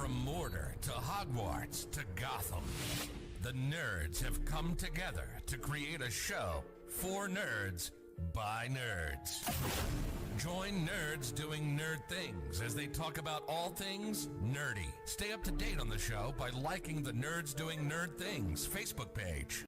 From Mordor to Hogwarts to Gotham, the nerds have come together to create a show for nerds by nerds. Join nerds doing nerd things as they talk about all things nerdy. Stay up to date on the show by liking the Nerds Doing Nerd Things Facebook page.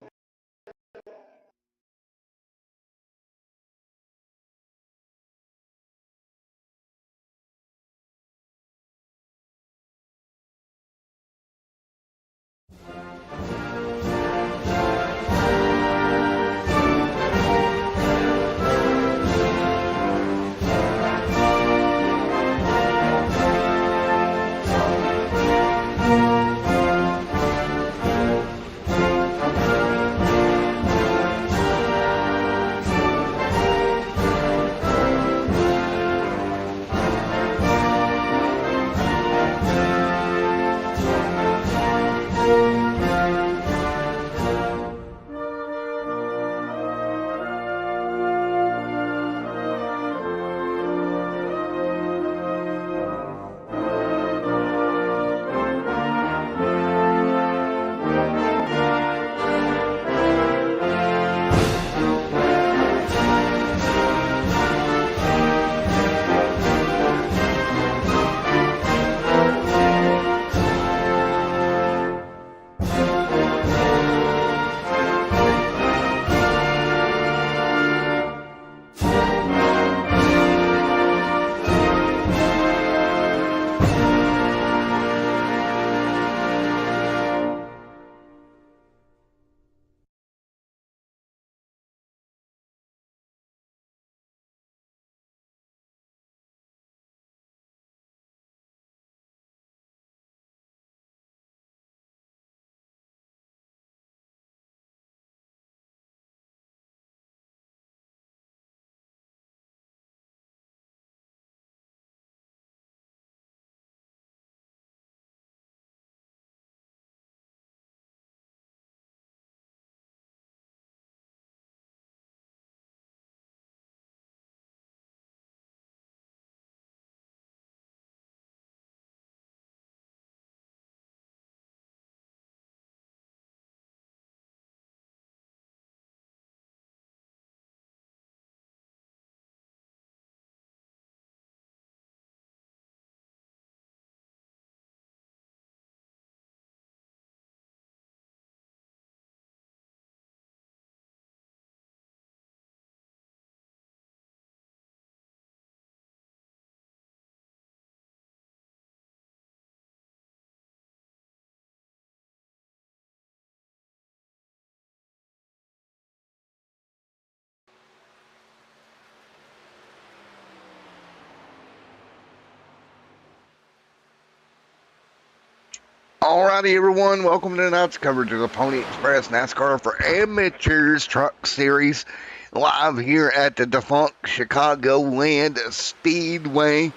Alrighty, everyone, welcome to tonight's coverage of the Pony Express NASCAR for Amateurs Truck Series, live here at the defunct Chicagoland Speedway.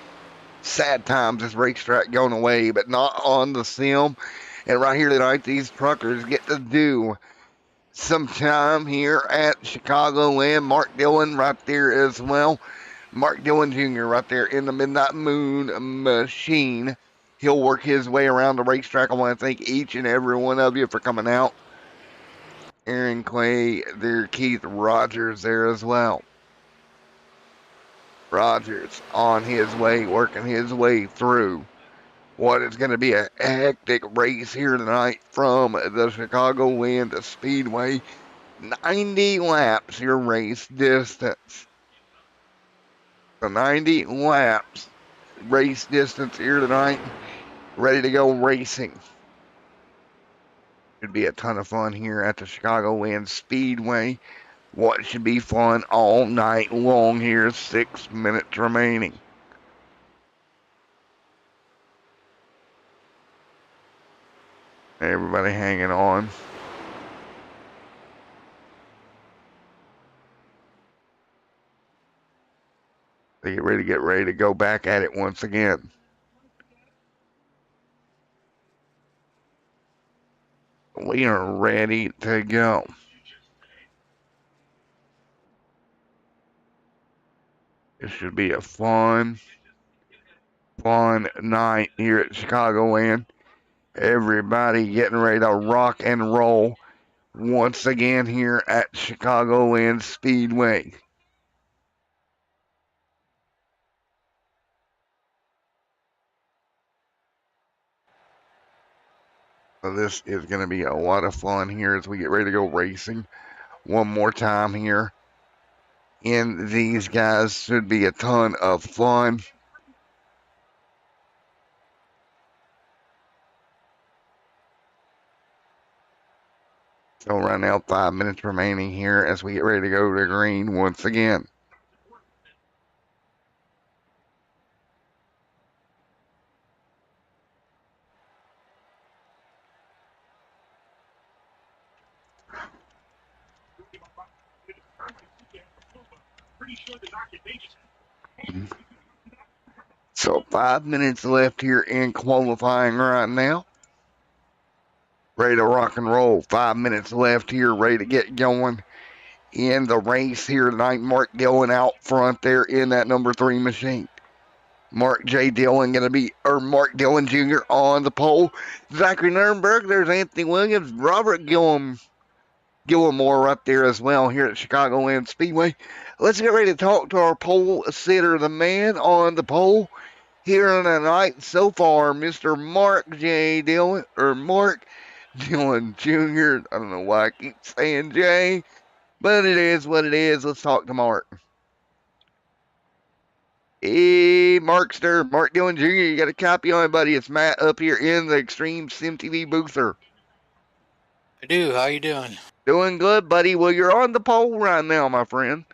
Sad times, this racetrack going away, but not on the sim. And right here tonight, these truckers get to do some time here at Chicagoland. Mark Dillon right there as well. Mark Dillon Jr. right there in the Midnight Moon machine. He'll work his way around the racetrack. I want to thank each and every one of you for coming out. Aaron Clay, there, Keith Rogers there as well. Rogers on his way, working his way through what is going to be a hectic race here tonight from the Chicagoland Speedway. 90 laps, your race distance. The 90 laps race distance here tonight. Ready to go racing. Should be a ton of fun here at the Chicagoland Speedway. What should be fun all night long here. 6 minutes remaining. Everybody hanging on. They get ready to go back at it once again. We are ready to go. This should be a fun fun night here at Chicagoland. Everybody getting ready to rock and roll once again here at Chicagoland Speedway. So this is going to be a lot of fun here as we get ready to go racing one more time here. And these guys should be a ton of fun. So right now, 5 minutes remaining here as we get ready to go to green once again. So 5 minutes left here in qualifying right now. Ready to rock and roll. 5 minutes left here, ready to get going in the race here tonight. Mark Dillon out front there in that number 3 machine. Mark J. Dillon Mark Dillon Jr. on the pole. Zachary Nurnberg, there's Anthony Williams, Robert Gilmore up there as well here at Chicagoland Speedway. Let's get ready to talk to our pole sitter, the man on the pole here tonight so far, Mr. Mark Dillon Jr. I don't know why I keep saying J, but it is what it is. Let's talk to Mark. Hey, Markster, Mark Dillon Jr., you got a copy on it, buddy. It's Matt up here in the Extreme Sim TV boother. I do. How you doing? Doing good, buddy. Well, you're on the pole right now, my friend.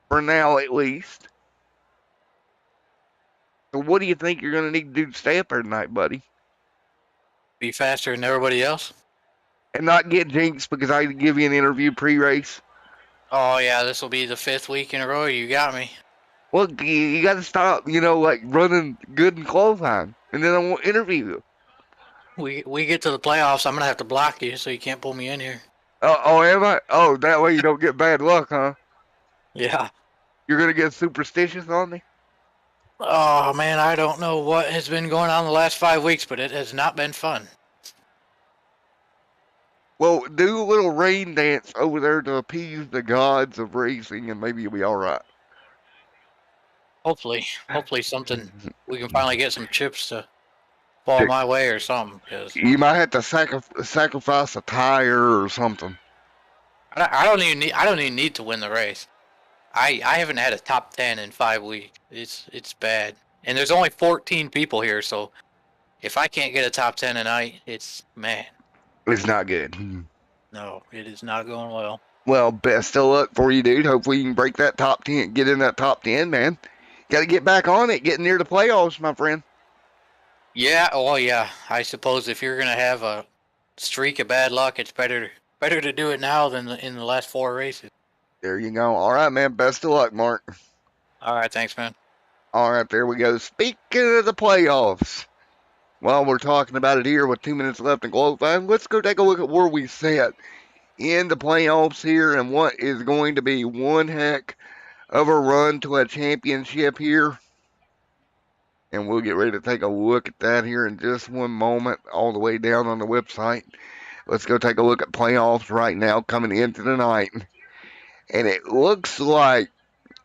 For now, at least. So what do you think you're going to need to do to stay up there tonight, buddy? Be faster than everybody else? And not get jinxed because I give you an interview pre-race. Oh, yeah, this will be the 5th week in a row. You got me. Well, you got to stop, like running good in qualifying. And then I won't interview you. We get to the playoffs, I'm going to have to block you so you can't pull me in here. Oh, am I? Oh, that way you don't get bad luck, huh? Yeah. You're going to get superstitious on me? Oh, man, I don't know what has been going on the last 5 weeks, but it has not been fun. Well, do a little rain dance over there to appease the gods of racing, and maybe you'll be all right. Hopefully something, we can finally get some chips to fall my way or something. Cause you might have to sacrifice a tire or something. I don't even need to win the race. I haven't had a top 10 in 5 weeks. It's bad. And there's only 14 people here, so if I can't get a top 10 tonight, it's not good. No, it is not going well. Well, best of luck for you, dude. Hopefully you can break that top 10, get in that top 10, man. Got to get back on it, get near the playoffs, my friend. Yeah, well, yeah. I suppose if you're going to have a streak of bad luck, it's better to do it now than in the last 4 races. There you go. All right, man. Best of luck, Mark. All right, thanks, man. All right, there we go. Speaking of the playoffs, while we're talking about it here with 2 minutes left in qualifying, let's go take a look at where we sit in the playoffs here and what is going to be one heck of a run to a championship here. And we'll get ready to take a look at that here in just one moment, all the way down on the website. Let's go take a look at playoffs right now coming into the night. And it looks like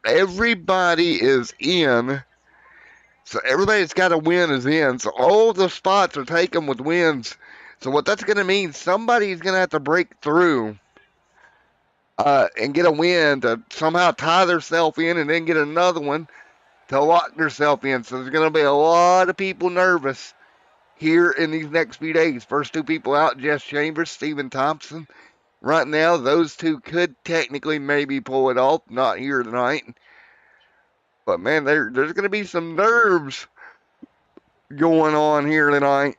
everybody is in. So everybody that's got a win is in. So all the spots are taken with wins. So what that's going to mean, somebody's going to have to break through and get a win to somehow tie themselves in and then get another one to lock themselves in. So there's going to be a lot of people nervous here in these next few days. First 2 people out, Jess Chambers, Stephen Thompson. Right now, those 2 could technically maybe pull it off. Not here tonight. But, man, there's going to be some nerves going on here tonight.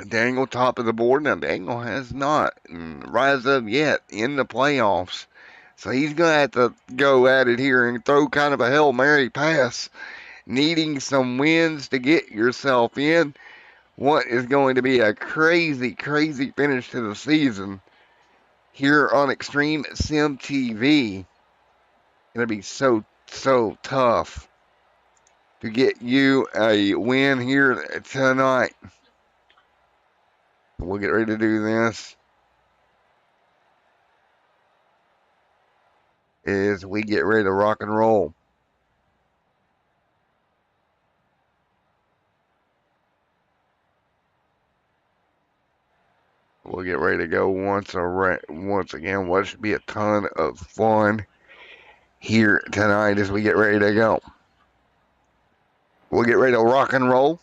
Daniel top of the board. Now, Daniel has not rise up yet in the playoffs. So he's going to have to go at it here and throw kind of a Hail Mary pass, needing some wins to get yourself in. What is going to be a crazy, crazy finish to the season here on Extreme Sim TV. Going to be so tough to get you a win here tonight. We'll get ready to do this as we get ready to rock and roll. We'll get ready to go once again. What should be a ton of fun here tonight as we get ready to go. We'll get ready to rock and roll.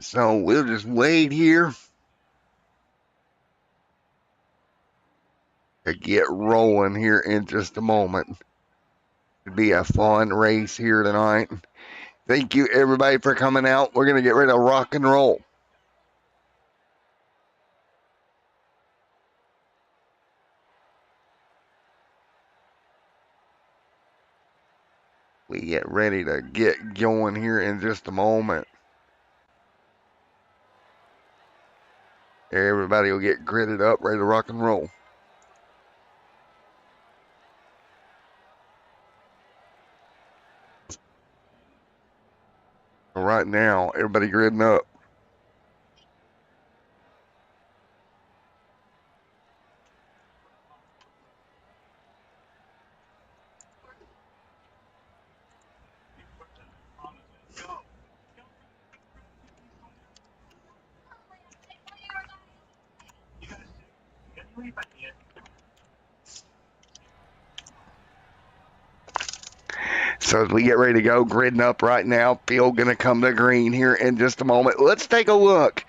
So we'll just wait here to get rolling here in just a moment. It'll be a fun race here tonight. Thank you everybody for coming out. We're going to get ready to rock and roll. We get ready to get going here in just a moment. Everybody will get gridded up, ready to rock and roll. Right now, everybody gridding up. So as we get ready to go, gridding up right now, field going to come to green here in just a moment. Let's take a look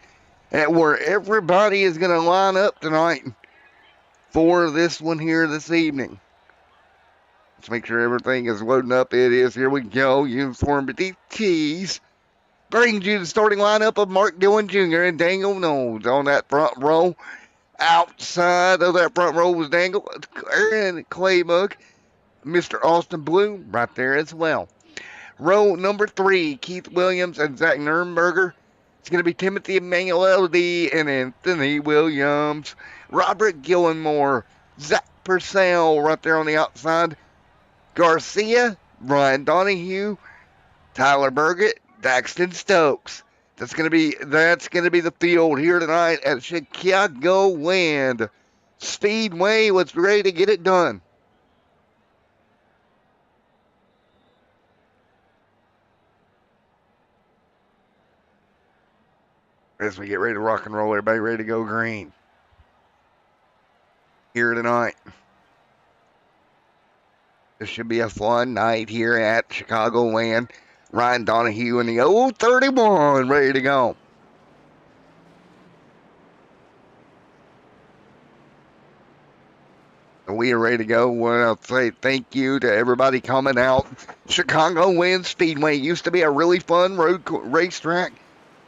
at where everybody is going to line up tonight for this one here this evening. Let's make sure everything is loading up. It is. Here we go. Uniformity Tees brings you the starting lineup of Mark Dillon Jr. and Daniel Knowles on that front row. Outside of that front row was Daniel Aaron Claybug, Mr. Austin Bloom right there as well. Row number 3, Keith Williams and Zach Nurnberger. It's going to be Timothy Emanuelity and Anthony Williams. Robert Gillenmore, Zach Purcell right there on the outside. Garcia, Brian Donahue, Tyler Burgett, Daxton Stokes. That's going to be the field here tonight at Chicagoland Speedway. Let's be ready to get it done. As we get ready to rock and roll, everybody ready to go green here tonight. This should be a fun night here at Chicagoland. Ryan Donahue in the 031 ready to go. We are ready to go. Well, I'll say thank you to everybody coming out. Chicagoland Speedway used to be a really fun road racetrack.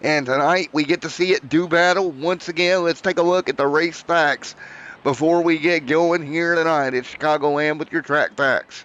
And tonight we get to see it do battle once again. Let's take a look at the race facts before we get going here tonight at Chicagoland with your track facts.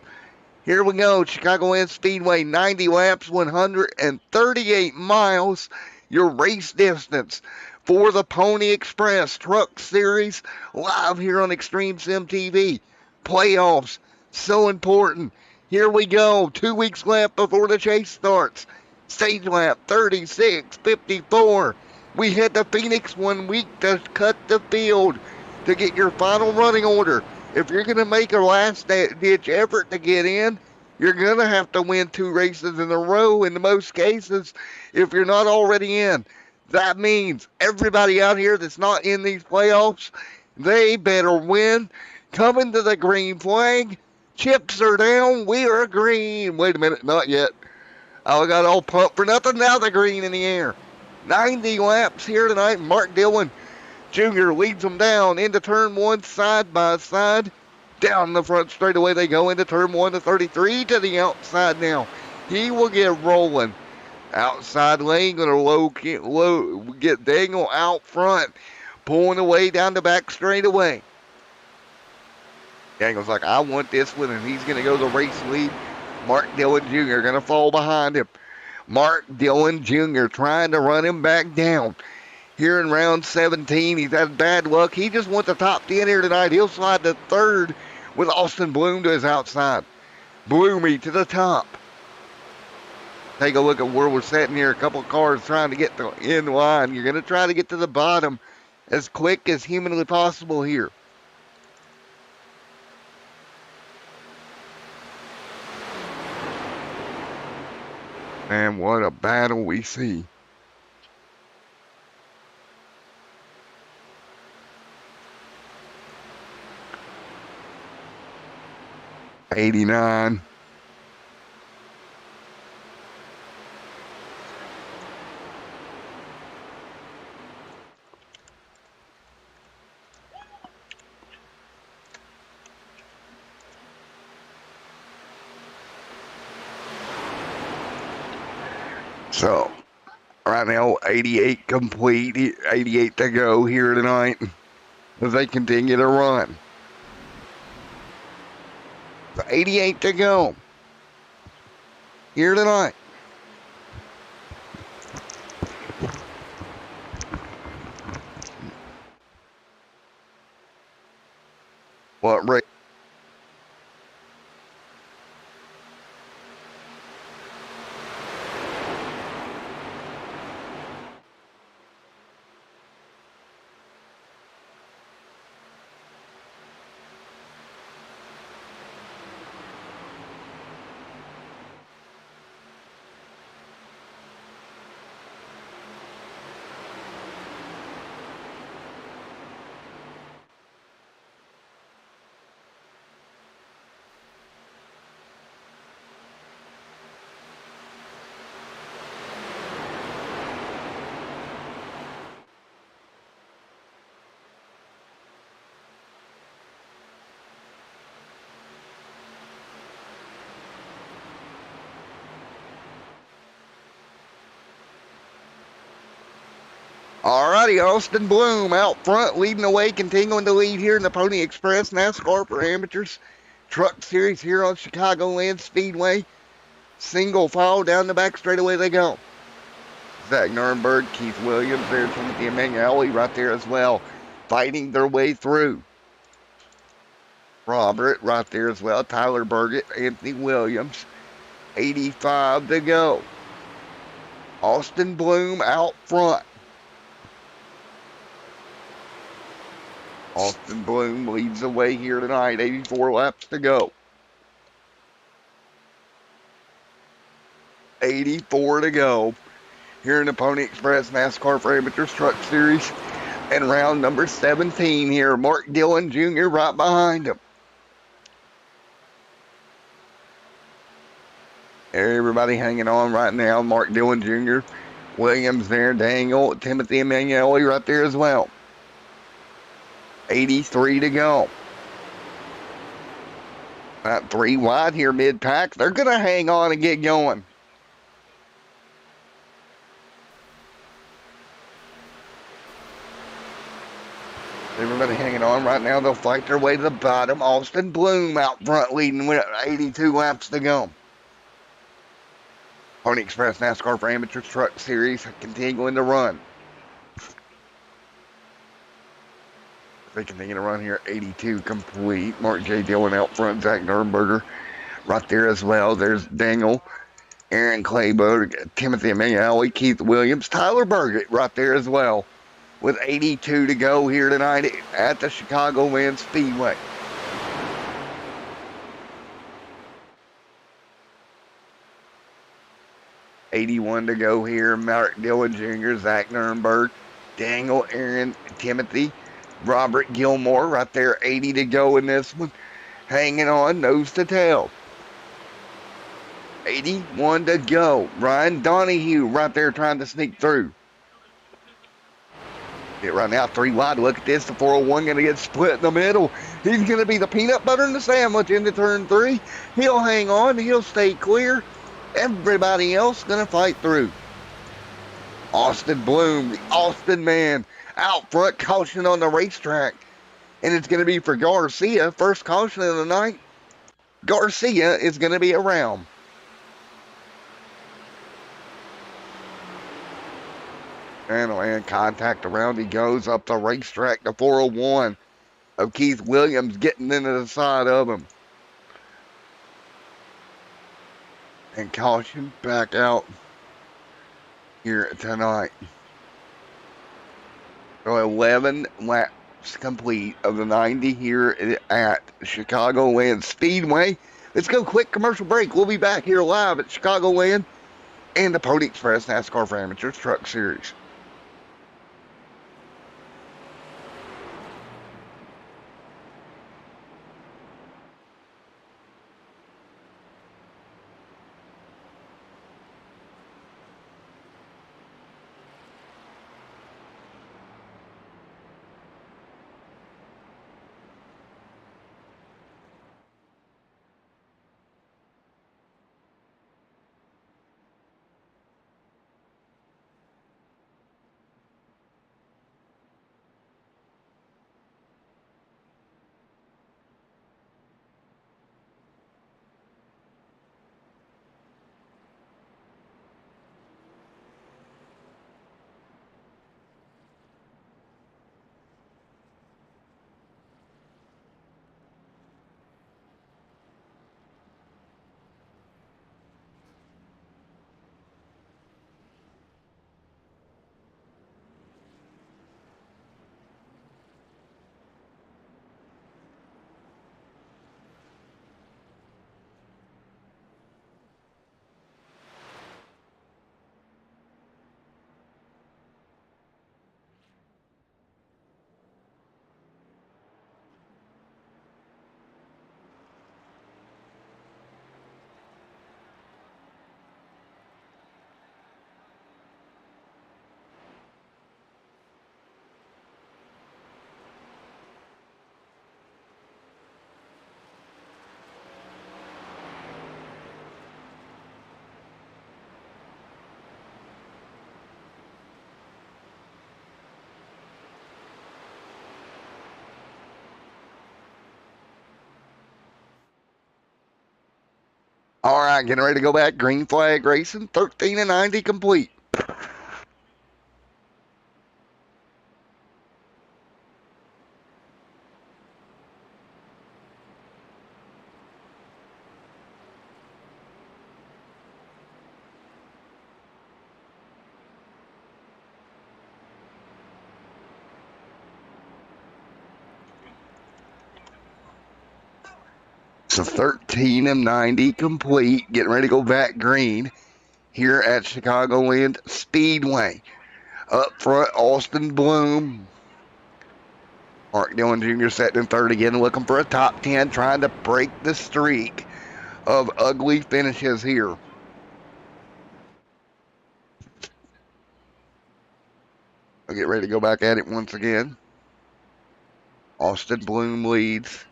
Here we go. Chicagoland Speedway, 90 laps, 138 miles. Your race distance for the Pony Express Truck Series live here on Extreme Sim TV. Playoffs, so important. Here we go. 2 weeks left before the chase starts. Stage lap 36:54. We head to Phoenix 1 week to cut the field to get your final running order. If you're going to make a last-ditch effort to get in, you're going to have to win 2 races in a row in most cases if you're not already in. That means everybody out here that's not in these playoffs, they better win. Coming to the green flag. Chips are down. We are green. Wait a minute. Not yet. I got all pumped for nothing. Now the green in the air. 90 laps here tonight. Mark Dillon Jr. leads them down into turn 1 side by side. Down the front straightaway they go into turn 1 to 33 to the outside now. He will get rolling. Outside lane going to low get Daniel out front. Pulling away down the back straightaway. Daniel's like, I want this one, and he's going to go the race lead Mark Dillon Jr. going to fall behind him. Mark Dillon Jr. trying to run him back down. Here in round 17, he's had bad luck. He just wants the top 10 here tonight. He'll slide to third with Austin Bloom to his outside. Bloomy to the top. Take a look at where we're sitting here. A couple cars trying to get to in line. You're going to try to get to the bottom as quick as humanly possible here. Man, what a battle we see. '89. So, right now, 88 complete, 88 to go here tonight as they continue to run. So 88 to go here tonight. What rate? Alrighty, Austin Bloom out front, leading the way, continuing to lead here in the Pony Express NASCAR for Amateurs Truck Series here on Chicagoland Speedway. Single file down the back straightaway they go. Zach Nuremberg, Keith Williams, there's Timothy Emanuele right there as well, fighting their way through. Robert right there as well, Tyler Burgett, Anthony Williams, 85 to go. Austin Bloom out front. Austin Bloom leads the way here tonight, 84 laps to go. 84 to go here in the Pony Express NASCAR for Amateurs Truck Series. And round number 17 here, Mark Dillon Jr. right behind him. Everybody hanging on right now. Mark Dillon Jr., Williams there, Daniel, Timothy Emanuele right there as well. 83 to go. About 3 wide here mid-pack. They're going to hang on and get going. Everybody hanging on right now. They'll fight their way to the bottom. Austin Bloom out front leading with 82 laps to go. Pony Express NASCAR for Amateurs Truck Series continuing to run. They continue to run here, 82 complete. Mark J. Dillon out front, Zach Nuremberger right there as well. There's Daniel, Aaron Clayberg, Timothy Emanuele, Keith Williams, Tyler Burgett right there as well, with 82 to go here tonight at the Chicagoland Speedway. '81 to go here. Mark Dillon Jr., Zach Nuremberg, Daniel, Aaron, Timothy, Robert Gilmore right there, 80 to go in this one. Hanging on, nose to tail. 81 to go. Ryan Donahue right there trying to sneak through. Get right now, 3 wide. Look at this. The 401 going to get split in the middle. He's going to be the peanut butter and the sandwich into turn 3. He'll hang on. He'll stay clear. Everybody else going to fight through. Austin Bloom, the Austin man, out front, caution on the racetrack. And it's going to be for Garcia. First caution of the night. Garcia is going to be around. And contact around he goes up the racetrack to 401 of Keith Williams getting into the side of him. And caution back out here tonight. So 11 laps complete of the 90 here at Chicagoland Speedway. Let's go quick commercial break. We'll be back here live at Chicagoland and the Pony Express NASCAR for Amateurs Truck Series. All right, getting ready to go back. Green flag racing, 13 and 90 complete. So 13 and 90 complete. Getting ready to go back green here at Chicagoland Speedway. Up front, Austin Bloom. Mark Dillon Jr. setting in third again, looking for a top 10, trying to break the streak of ugly finishes here. I'll get ready to go back at it once again. Austin Bloom leads.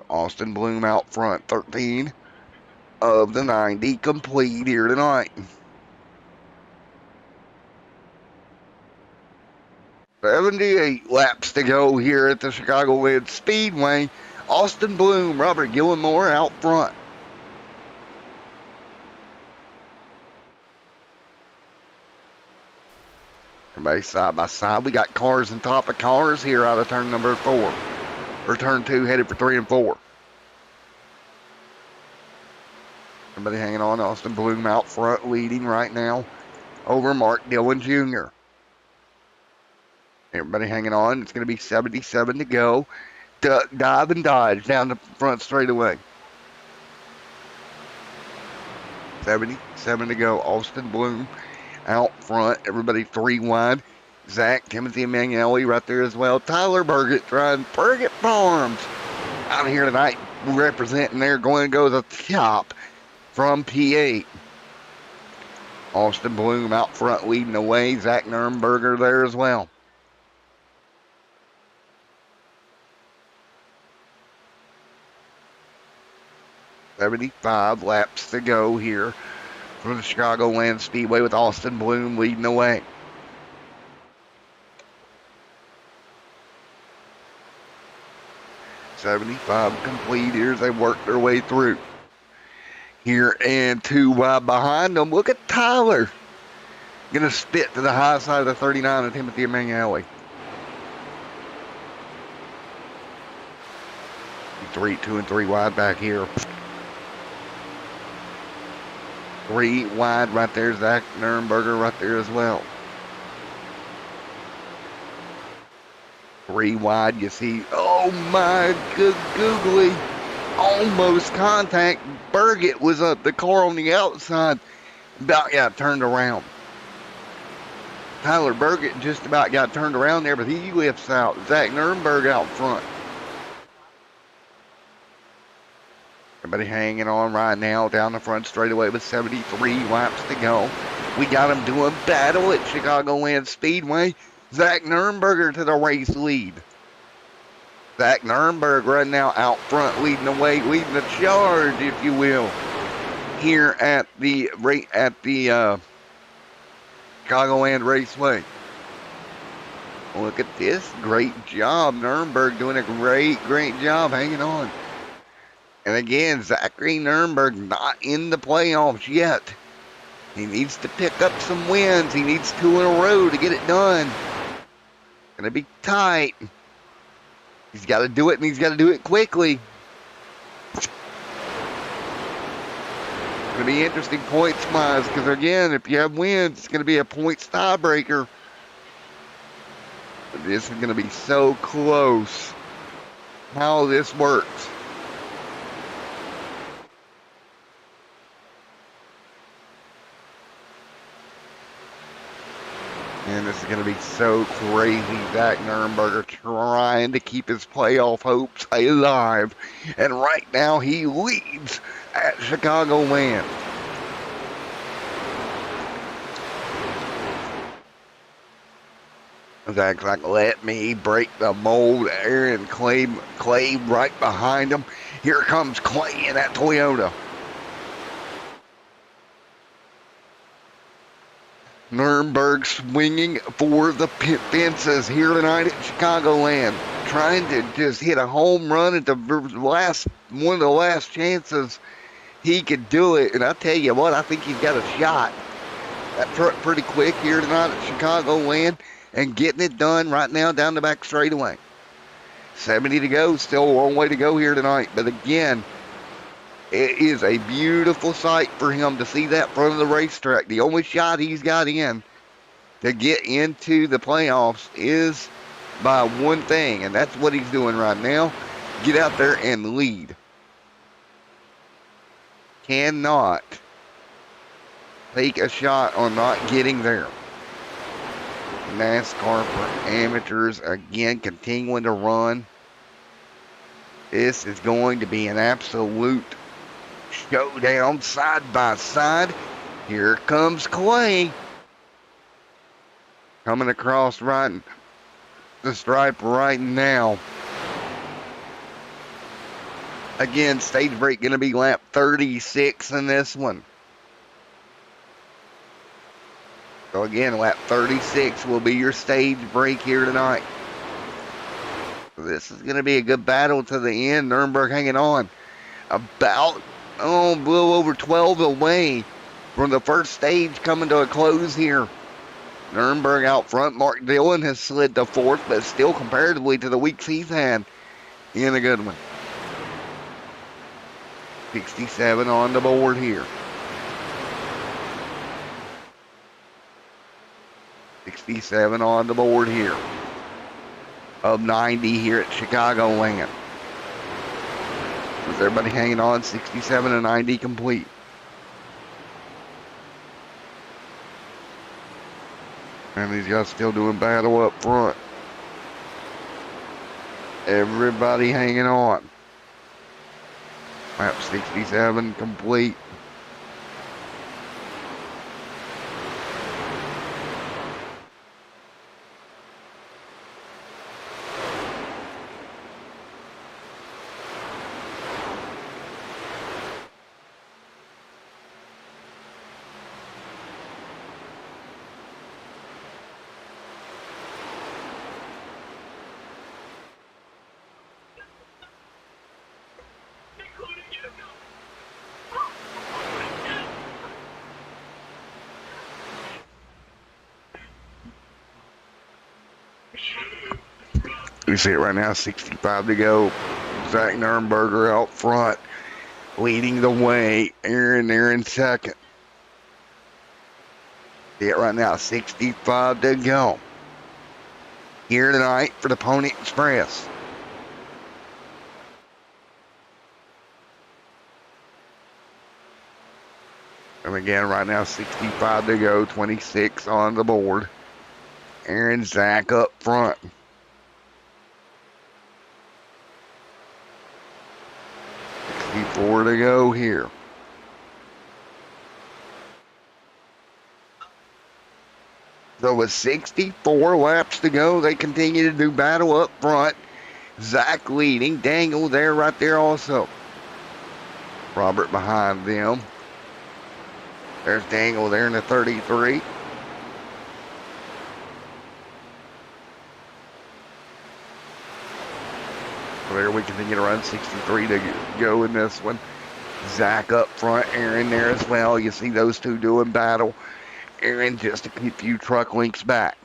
Austin Bloom out front, 13 of the 90 complete here tonight. 78 laps to go here at the Chicagoland Speedway. Austin Bloom, Robert Gillimore out front. Everybody side by side. We got cars on top of cars here out of turn number 4. Or turn 2, headed for 3 and 4. Everybody hanging on. Austin Bloom out front, leading right now over Mark Dillon Jr. Everybody hanging on. It's going to be 77 to go. Duck, dive, and dodge down the front straightaway. 77 to go. Austin Bloom out front. Everybody 3 wide. Zach, Timothy Emanuele right there as well. Tyler Burgett trying Burgett Farms out here tonight representing there. Going to go to the top from P8. Austin Bloom out front leading the way. Zach Nurnberger there as well. "75 laps to go here for the Chicagoland Speedway with Austin Bloom leading the way. 75 complete here as they work their way through. Here and 2 wide behind them. Look at Tyler. Going to spit to the high side of the 39 of Timothy Emanuele. 2 and 3 wide back here. 3 wide right there. Zach Nurnberger right there as well. 3 wide. You see, oh my good googly. Almost contact. Burgett was up the car on the outside. About got turned around. Tyler Burgett just about got turned around there, but he lifts out. Zach Nurnberg out front. Everybody hanging on right now down the front straightaway with 73 laps to go. We got them doing battle at Chicagoland Speedway. Zach Nurnberger to the race lead. Zach Nurnberg right now out front, leading the way, leading the charge, if you will, here at the Chicagoland Raceway. Look at this, great job. Nurnberg doing a great job hanging on. And again, Zachary Nurnberg not in the playoffs yet. He needs to pick up some wins. He needs 2 in a row to get it done. Gonna be tight. He's got to do it, and he's got to do it quickly. It's going to be interesting points-wise, because, again, if you have wins, it's going to be a points tiebreaker. But this is going to be so close how this works. And this is going to be so crazy. Zach Nurnberger trying to keep his playoff hopes alive. And right now he leads at Chicagoland. Zach's like, let me break the mold there. And Clay right behind him. Here comes Clay in that Toyota. Nurnberg swinging for the fences here tonight at Chicagoland. Trying to just hit a home run at the one of the last chances he could do it. And I tell you what, I think he's got a shot. That truck pretty quick here tonight at Chicagoland and getting it done right now down the back straightaway. 70 to go, still a long way to go here tonight. But again, it is a beautiful sight for him to see that front of the racetrack. The only shot he's got in to get into the playoffs is by one thing, and that's what he's doing right now. Get out there and lead. Cannot take a shot on not getting there. NASCAR for amateurs, again, continuing to run. This is going to be an absolute showdown side by side. Here comes Clay. Coming across right the stripe right now. Again, stage break going to be lap 36 in this one. So again, lap 36 will be your stage break here tonight. So this is going to be a good battle to the end. Nurnberg hanging on. About a little over 12 away from the first stage coming to a close here. Nurnberg out front. Mark Dillon has slid to fourth, but still comparatively to the weeks he's had in a good one. 67 on the board here. 67 on the board here. Of 90 here at Chicagoland. With everybody hanging on, 67 and 90 complete. And these guys still doing battle up front. Everybody hanging on. Lap 67 complete. We see it right now, 65 to go. Zach Nurnberger out front, leading the way. Aaron there in second. See it right now, 65 to go. Here tonight for the Pony Express. And again, right now, 65 to go, 26 on the board. Aaron Zach up front. 64 to go here. So with 64 laps to go, they continue to do battle up front. Zach leading. Dangle there, right there also. Robert behind them. There's Dangle there in the 33. So there we continue to run 63 to go in this one. Zach up front, Aaron there as well. You see those two doing battle. Aaron just a few truck lengths back.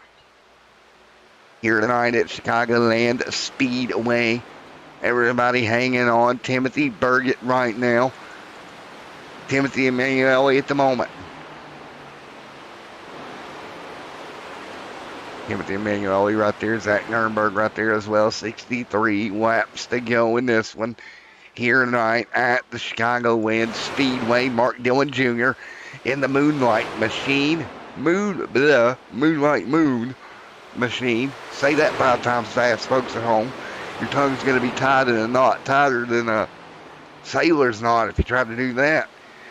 Here tonight at Chicagoland Speedway. Everybody hanging on. Timothy Burgett right now. Timothy Emanuele at the moment. Timothy Emanuele right there. Zach Nurnberg right there as well. 63 laps to go in this one. Here tonight at the Chicagoland Speedway. Mark Dillon Jr. in the Moonlight Machine. Moonlight Moon Machine. Say that 5 times fast, folks at home. Your tongue's going to be tied in a knot, tighter than a sailor's knot if you try to do that.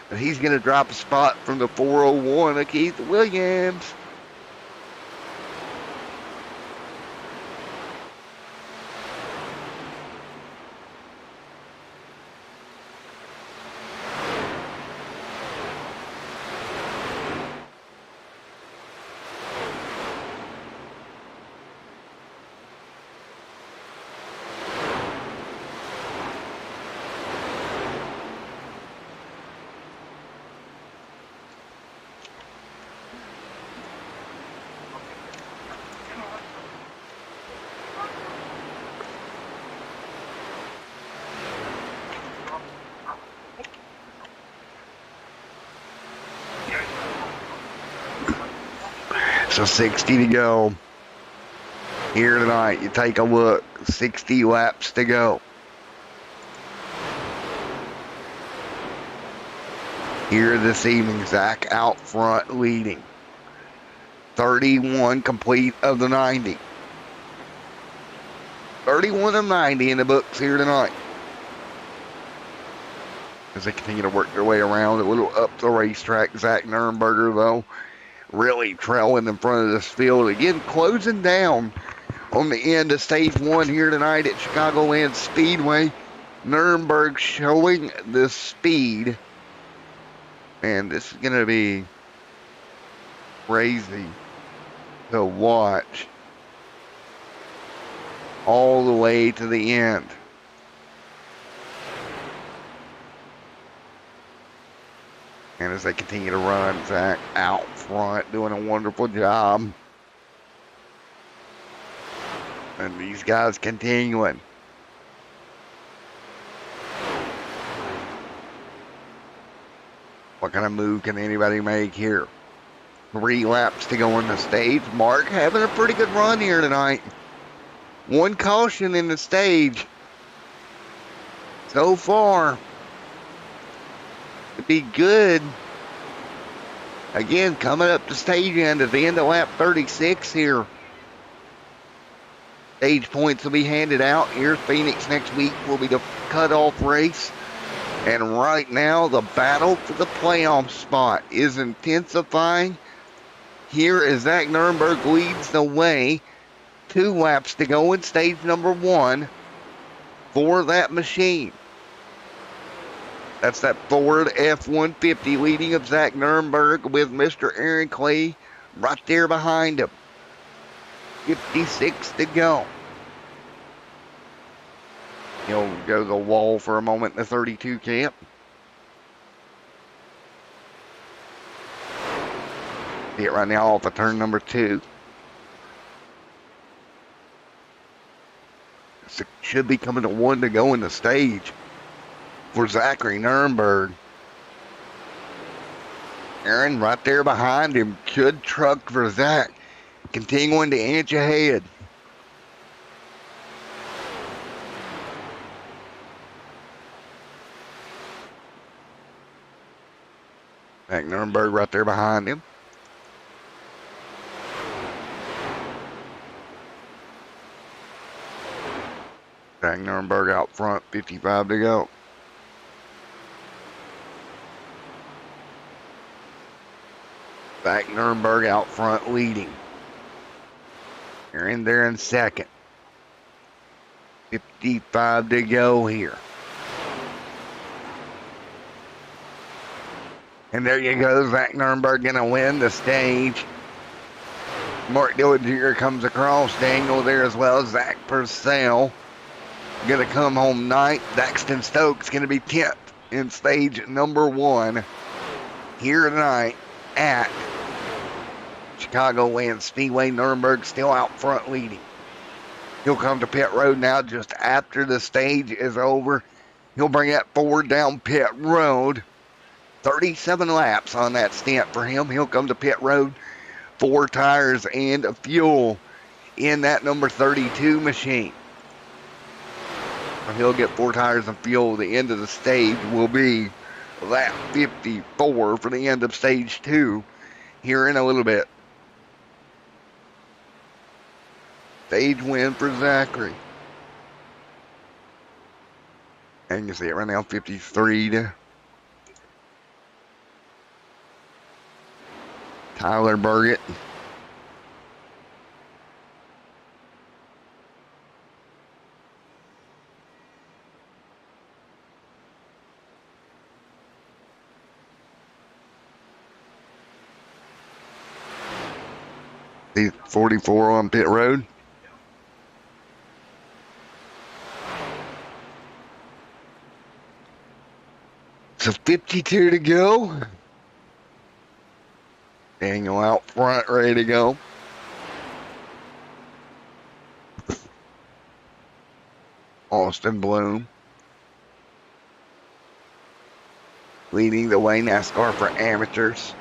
But he's going to drop a spot from the 401 of Keith Williams. So 60 to go. Here tonight, you take a look. 60 laps to go. Here this evening, Zach out front leading. 31 complete of the 90. 31 of 90 in the books here tonight. As they continue to work their way around a little up the racetrack. Zach Nurnberger, though, really trailing in front of this field. Again, closing down on the end of stage 1 here tonight at Chicagoland Speedway. Nurnberg showing the speed. Man, this is going to be crazy to watch all the way to the end. And as they continue to run, Zach out front doing a wonderful job. And these guys continuing. What kind of move can anybody make here? 3 laps to go on the stage. Mark having a pretty good run here tonight. 1 caution in the stage so far. To be good. Again, coming up to stage end at the end of lap 36 here. Stage points will be handed out. Here, Phoenix next week will be the cutoff race. And right now, the battle for the playoff spot is intensifying. Here as Zach Nurnberg leads the way. 2 laps to go in stage number 1 for that machine. That's that Ford F-150 leading of Zach Nurnberg with Mr. Aaron Clay right there behind him. 56 to go. He'll go to the wall for a moment in the 32 camp. See it right now off of turn number 2. Should be coming to 1 to go in the stage for Zachary Nuremberg. Aaron right there behind him. Good truck for Zach. Continuing to inch ahead. Zach Nuremberg right there behind him. Zach Nuremberg out front, 55 to go. Zach Nuremberg out front leading. They're in there in second. 55 to go here. And there you go, Zach Nuremberg going to win the stage. Mark Dillinger comes across. Daniel there as well. Zach Purcell going to come home ninth. Daxton Stokes going to be 10th in stage number 1 here tonight at Chicagoland Speedway. Nuremberg still out front leading. He'll come to pit road now just after the stage is over. He'll bring that forward down pit road. 37 laps on that stint for him. He'll come to pit road. 4 tires and fuel in that number 32 machine. He'll get 4 tires and fuel. The end of the stage will be lap 54 for the end of stage 2 here in a little bit. Stage win for Zachary. And you see it right now, 53 to Tyler Burgett. The 44 on pit road. So 52 to go. Daniel out front, ready to go. Austin Bloom leading the way, NASCAR for amateurs.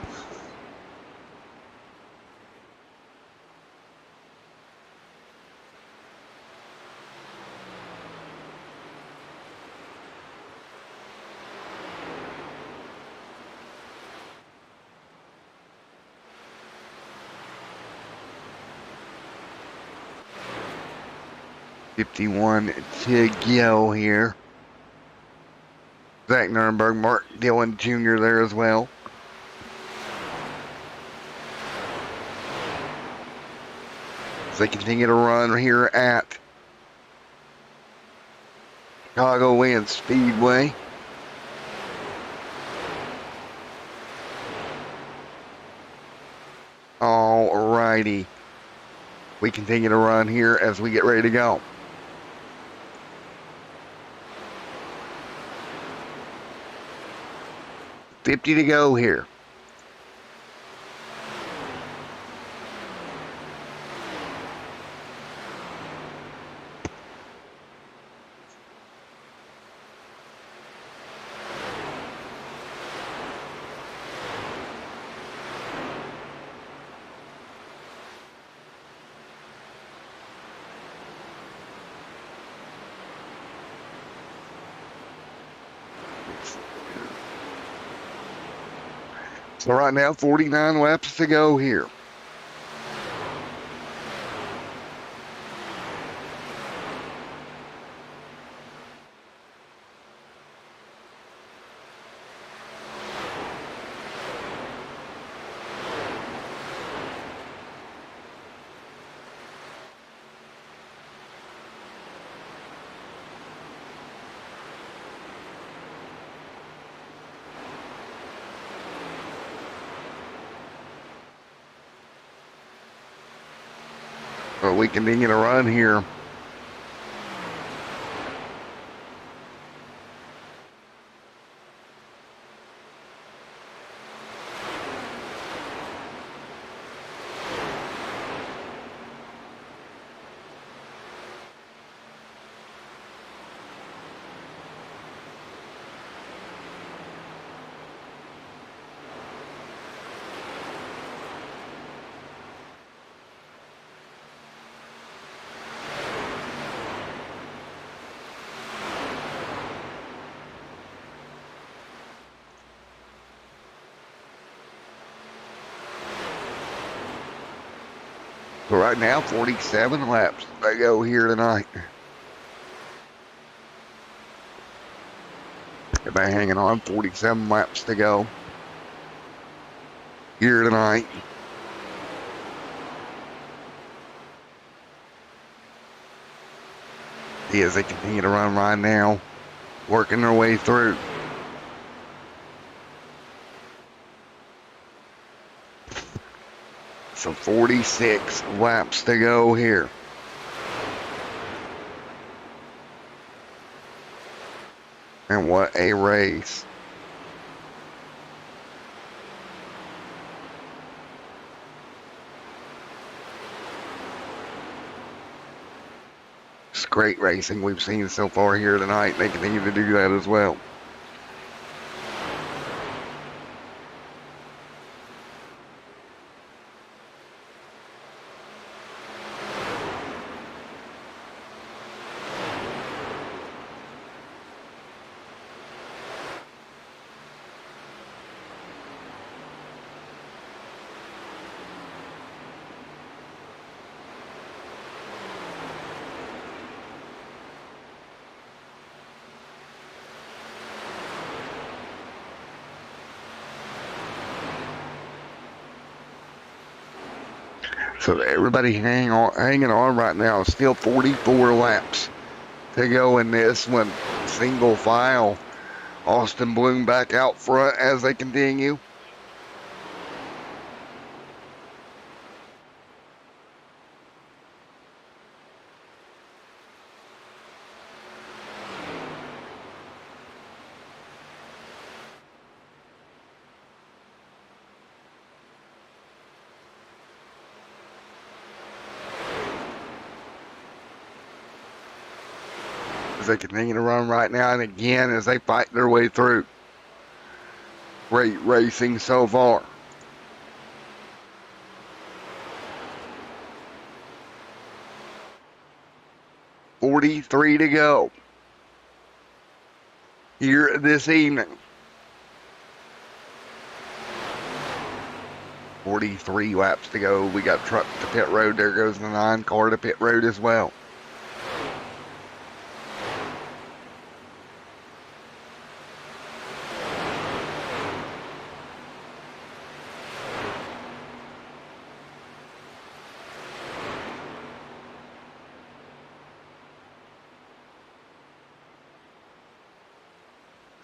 .51 to go here. Zach Nuremberg, Mark Dillon Jr. there as well. As they continue to run here at Chicagoland Speedway. All righty. We continue to run here as we get ready to go. 50 to go here. So right now, 49 laps to go here. But we continue to run here. But right now, 47 laps they go here tonight. Everybody hanging on, 47 laps to go here tonight. As they continue to run right now, working their way through. So 46 laps to go here. And what a race. It's great racing we've seen so far here tonight. They continue to do that as well. So everybody hanging on right now. Still 44 laps to go in this one. Single file. Austin Bloom back out front as they continue. As they continue to run right now, and again as they fight their way through. Great racing so far. .43 to go here this evening. 43 laps to go. We got truck to pit road. There goes the 9 car to pit road as well.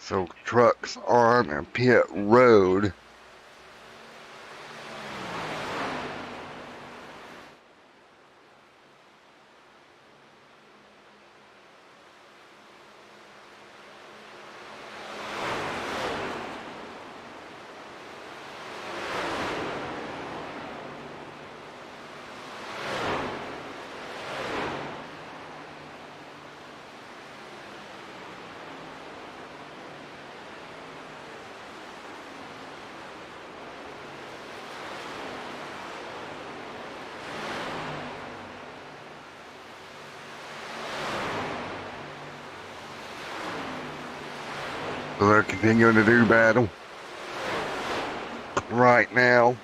So trucks on a pit road. So they're continuing to do battle right now.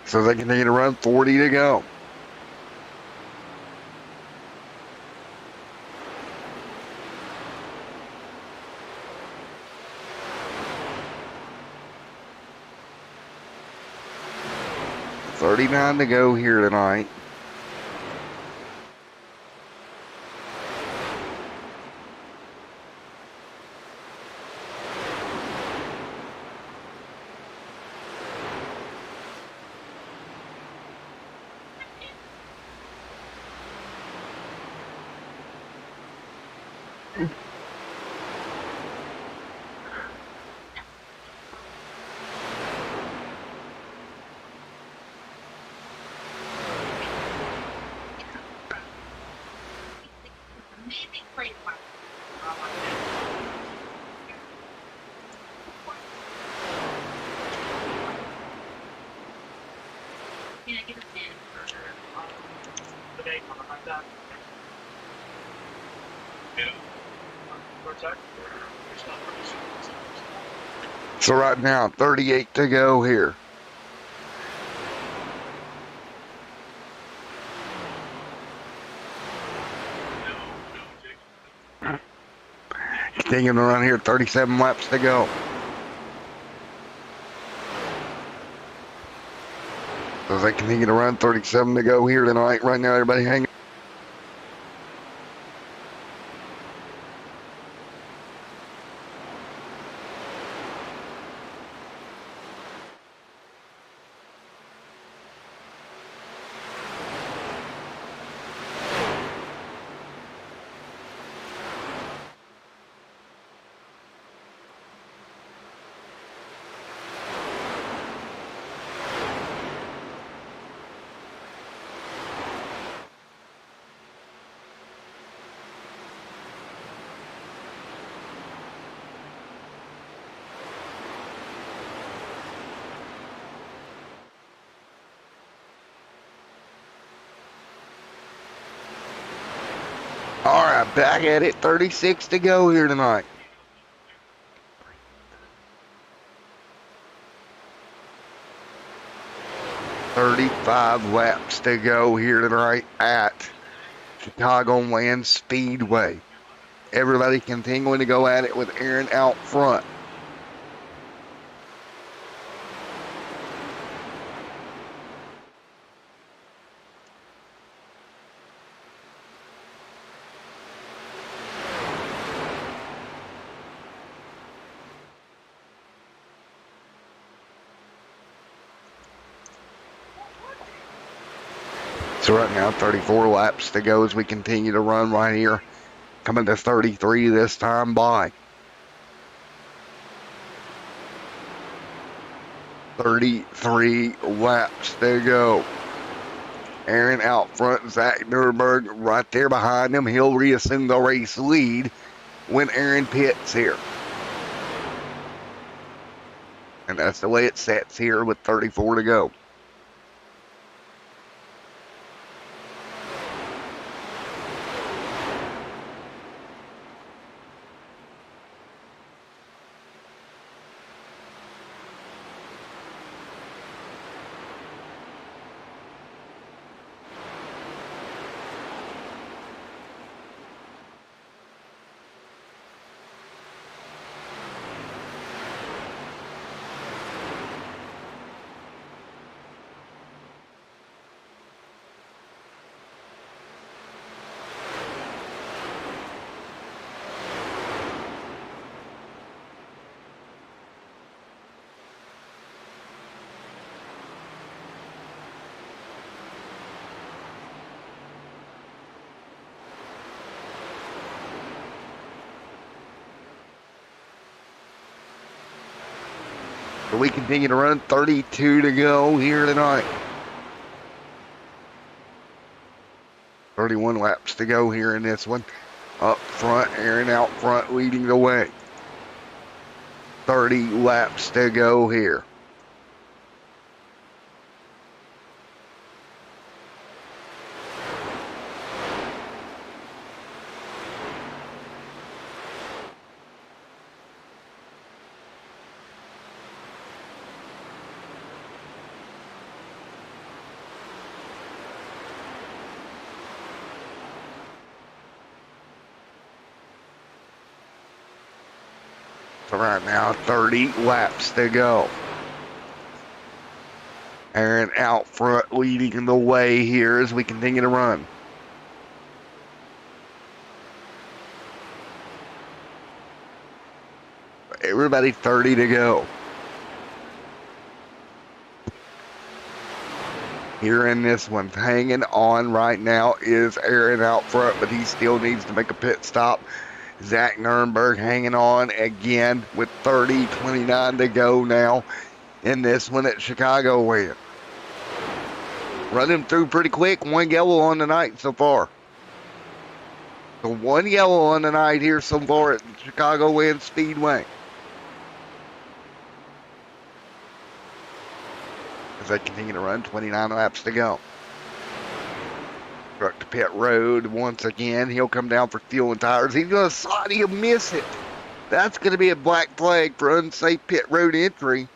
So they continue to run, 40 to go. $39 to go here tonight. So right now, 38 to go here. Continuing to run here, 37 laps to go. So as they continue to run, 37 to go here tonight. Right now, everybody hanging. All right, back at it. 36 to go here tonight. "35 laps to go here tonight at Chicagoland Speedway. Everybody continuing to go at it with Aaron out front. So right now, 34 laps to go as we continue to run right here. Coming to 33 this time by. 33 laps to go. Aaron out front, Zach Nuremberg right there behind him. He'll reassume the race lead when Aaron pits here. And that's the way it sets here with 34 to go. We continue to run, 32 to go here tonight. 31 laps to go here in this one. Up front, Aaron out front leading the way. 30 laps to go here. So right now, 30 laps to go. Aaron out front leading the way here as we continue to run. Everybody 30 to go. Here in this one, hanging on right now is Aaron out front, but he still needs to make a pit stop. Zach Nuremberg hanging on again with 30:29 to go now in this one at Chicagoland. Running through pretty quick. One yellow on the night so far. So one yellow on the night here so far at Chicagoland Speedway. As they continue to run, 29 laps to go. Truck to pit road once again. He'll come down for fuel and tires. He's going to slide. He'll miss it. That's going to be a black flag for unsafe pit road entry.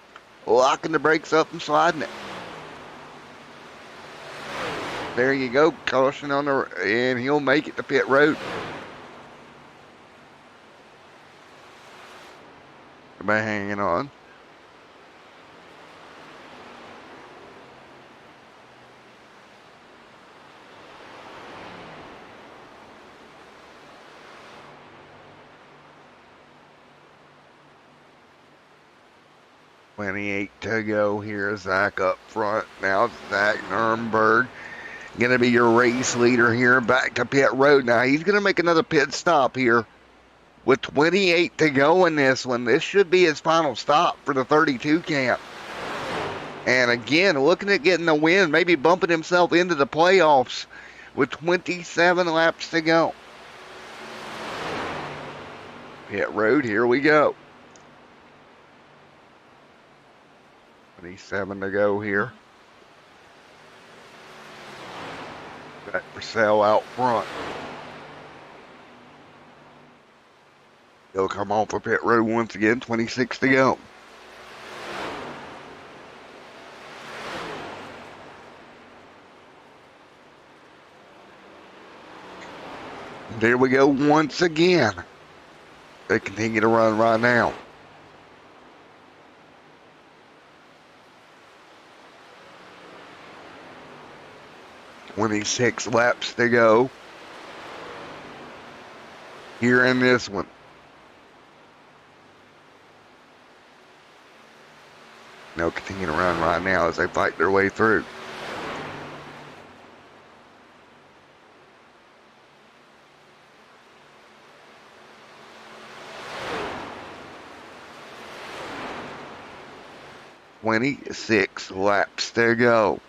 Locking the brakes up and sliding it. There you go. Caution on the... And he'll make it to pit road. Everybody hanging on. .28 to go here. Zach up front. Now Zach Nuremberg going to be your race leader here. Back to pit road. Now he's going to make another pit stop here with 28 to go in this one. This should be his final stop for the 32 camp. And again, looking at getting the win, maybe bumping himself into the playoffs with 27 laps to go. Pit road, here we go. 27 to go here. Got Purcell out front. He'll come off of pit road once again. 26 to go. There we go once again. They continue to run right now. .26 laps to go here in this one. They'll continue to run right now as they fight their way through. .26 laps to go.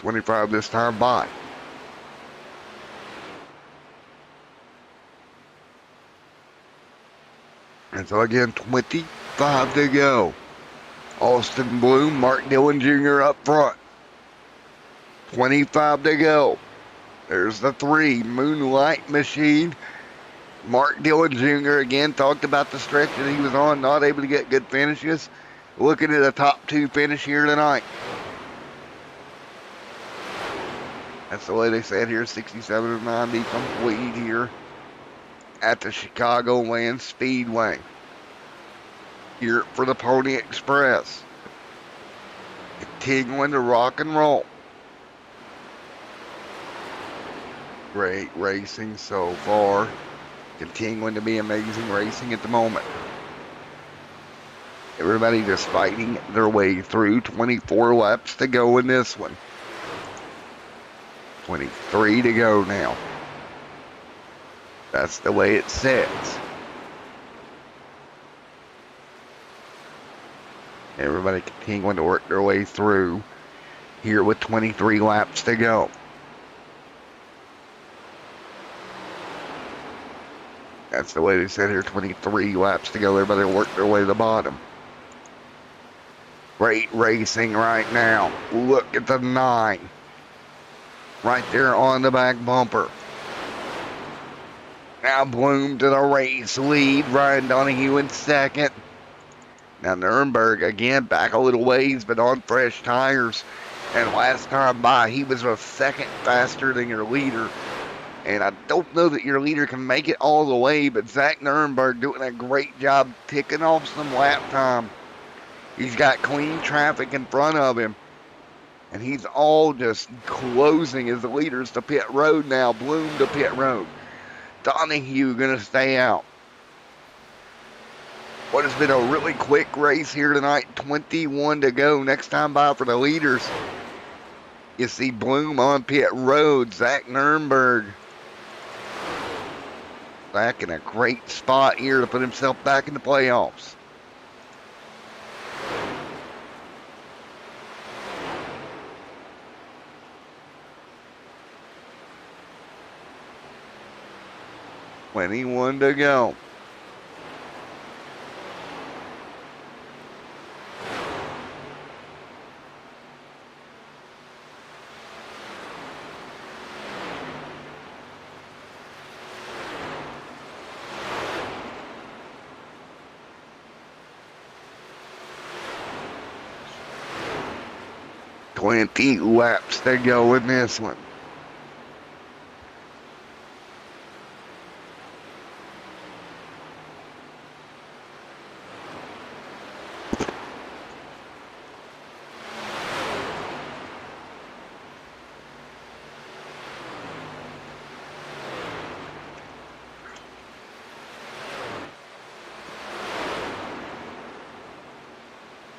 .25 this time by. And so again, 25 to go. Austin Bloom, Mark Dillon Jr. up front. 25 to go. There's the 3, Moonlight Machine. Mark Dillon Jr. again talked about the stretch that he was on, not able to get good finishes. Looking at a top 2 finish here tonight. That's the way they said here, 67 of 90 complete here at the Chicagoland Speedway. Here for the Pony Express. Continuing to rock and roll. Great racing so far. Continuing to be amazing racing at the moment. Everybody just fighting their way through. 24 laps to go in this one. 23 to go now. That's the way it sits. Everybody continuing to work their way through here with 23 laps to go. That's the way they said here, 23 laps to go. Everybody work their way to the bottom. Great racing right now. Look at the 9. Right there on the back bumper. Now Bloom to the race lead. Ryan Donahue in second. Now Nuremberg again back a little ways, but on fresh tires. And last time by, he was a second faster than your leader. And I don't know that your leader can make it all the way, but Zach Nuremberg doing a great job ticking off some lap time. He's got clean traffic in front of him. And he's all just closing as the leaders to pit road now. Bloom to pit road. Donahue going to stay out. What has been a really quick race here tonight. 21 to go. Next time by for the leaders. You see Bloom on pit road. Zach Nuremberg. Back in a great spot here to put himself back in the playoffs. .21 to go. 20 laps to go in this one.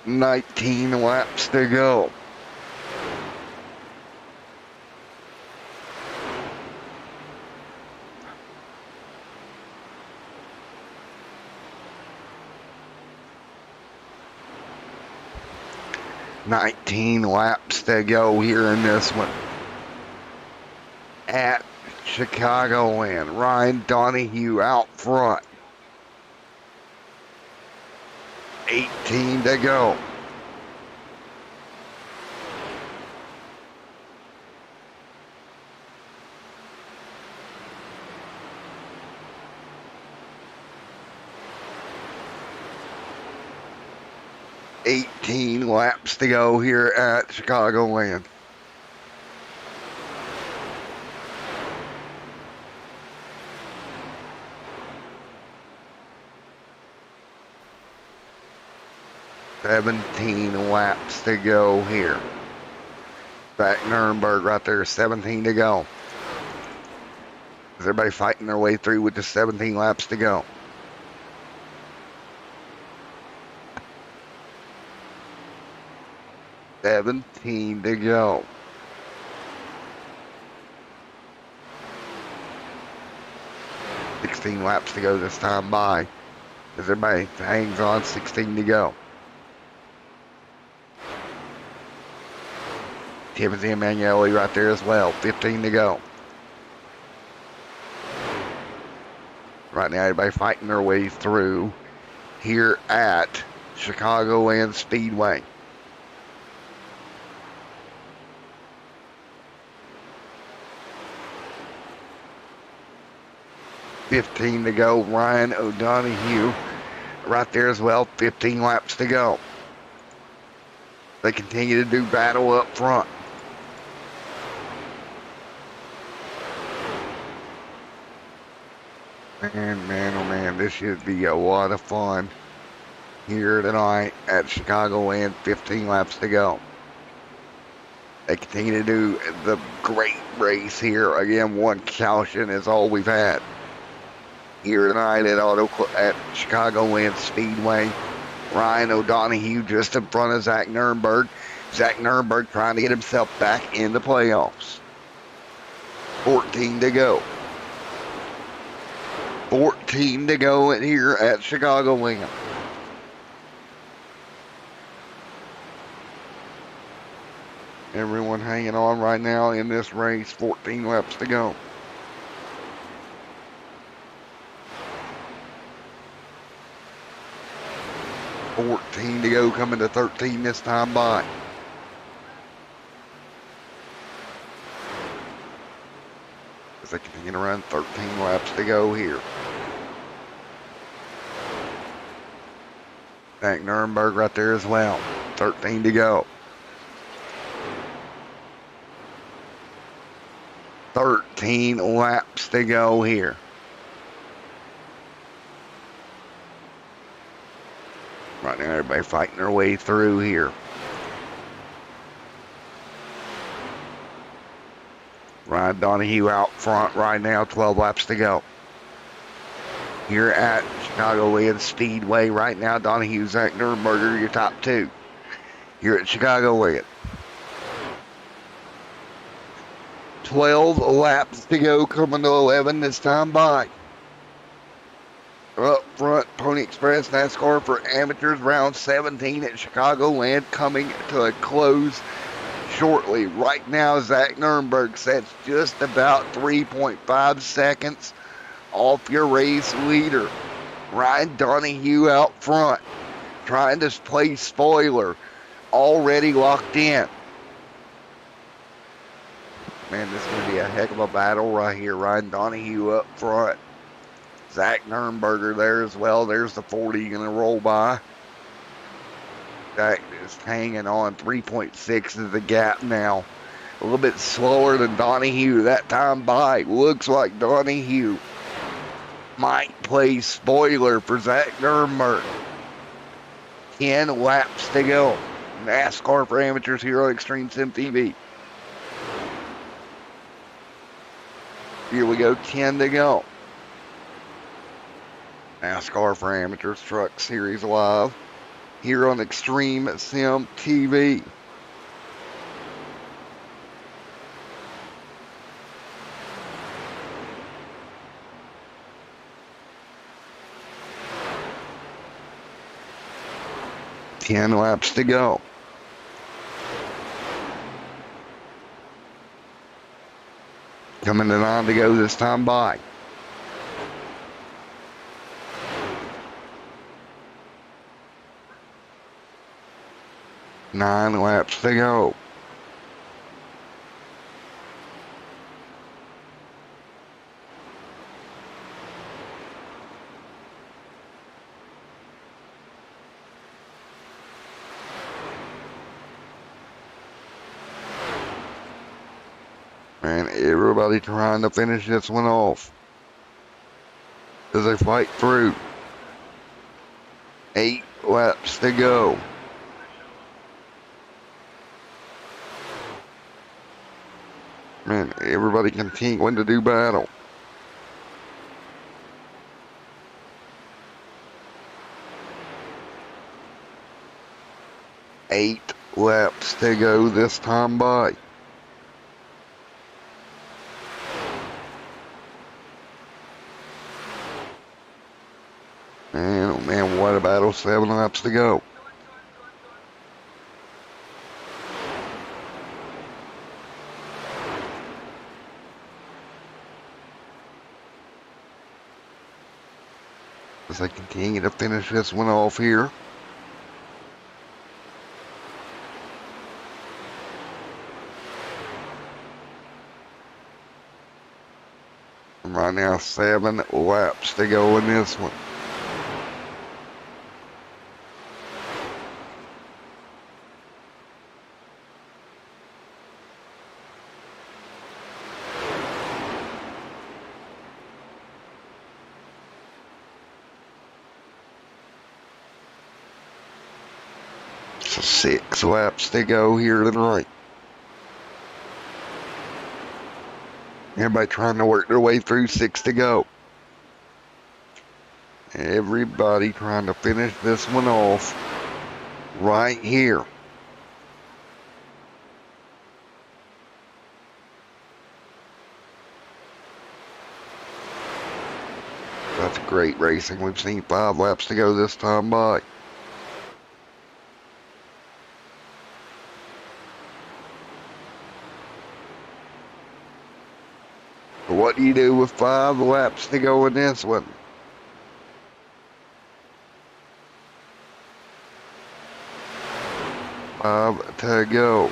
Nineteen laps to go. Nineteen laps to go here in this one. At Chicagoland, Ryan Donahue out front. 18 to go. Eighteen laps to go here at Chicagoland. $17 laps to go here. Back Nuremberg right there, 17 to go. Is everybody fighting their way through with the 17 laps to go? $17 to go. $16 laps to go this time by. As everybody hangs on, 16 to go. Timothy Emanuele right there as well, 15 to go. Right now, everybody fighting their way through here at Chicagoland Speedway. $15 to go. Ryan O'Donoghue right there as well, 15 laps to go. They continue to do battle up front. Man, oh man, this should be a lot of fun here tonight at Chicagoland. 15 laps to go. They continue to do the great race here. Again, one caution is all we've had here tonight at Chicagoland Speedway. Ryan O'Donoghue just in front of Zach Nuremberg. Zach Nuremberg trying to get himself back in the playoffs. 14 to go. 14 to go here at Chicagoland. Everyone hanging on right now in this race. 14 laps to go. $14 to go, coming to 13 this time by. As they continue to run, 13 laps to go here. Zach Nuremberg right there as well. 13 to go. 13 laps to go here. Right now, everybody fighting their way through here. Ryan Donahue out front right now, 12 laps to go. Here at Chicagoland Speedway right now, Donahue, Zach Nuremberger, your top two. Here at Chicagoland. 12 laps to go, coming to 11 this time by. Up front, Pony Express NASCAR for amateurs, round 17 at Chicagoland, coming to a close shortly. Right now, Zach Nuremberg sets just about 3.5 seconds off your race leader. Ryan Donahue out front, trying to play spoiler, already locked in. Man, this is going to be a heck of a battle right here. Ryan Donahue up front. Zach Nuremberger there as well. There's the 40 going to roll by. Zach is hanging on. 3.6 is the gap now. A little bit slower than Donahue that time by. Looks like Donahue might play spoiler for Zach Nuremberg. 10 laps to go. NASCAR for amateurs here on Extreme Sim TV. Here we go, 10 to go. NASCAR for amateurs truck series live here on Extreme Sim TV. Ten laps to go. Coming to 9 to go this time by. Nine laps to go. And everybody trying to finish this one off as they fight through. 8 laps to go. And everybody continuing to do battle. Eight laps to go this time by. And oh man, what a battle. 7 laps to go. As they continue to finish this one off here. And right now, 7 laps to go in this one. So 6 laps to go here tonight. Everybody trying to work their way through. 6 to go. Everybody trying to finish this one off right here. That's great racing. We've seen 5 laps to go this time by. What do you do with 5 laps to go in this one? Five to go.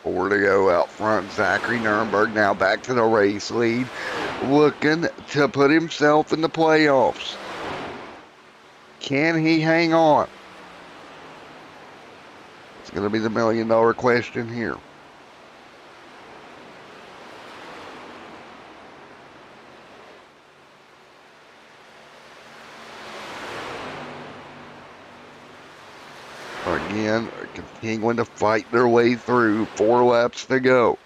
Four to go out front. Zachary Nuremberg now back to the race lead, looking to put himself in the playoffs. Can he hang on? It's going to be the $1 million question here. Again, continuing to fight their way through. 4 laps to go.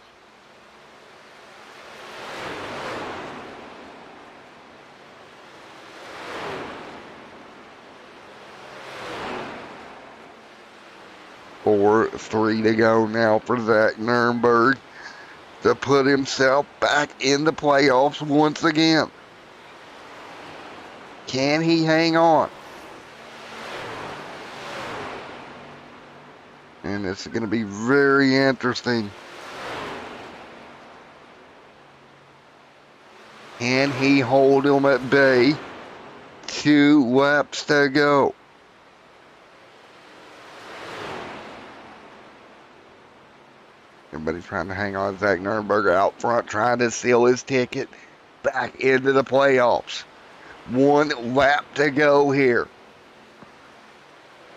Or 3 to go now for Zach Nuremberg to put himself back in the playoffs once again. Can he hang on? And it's going to be very interesting. Can he hold him at bay? 2 laps to go. Everybody trying to hang on. Zach Nuremberg out front, trying to seal his ticket back into the playoffs. 1 lap to go here.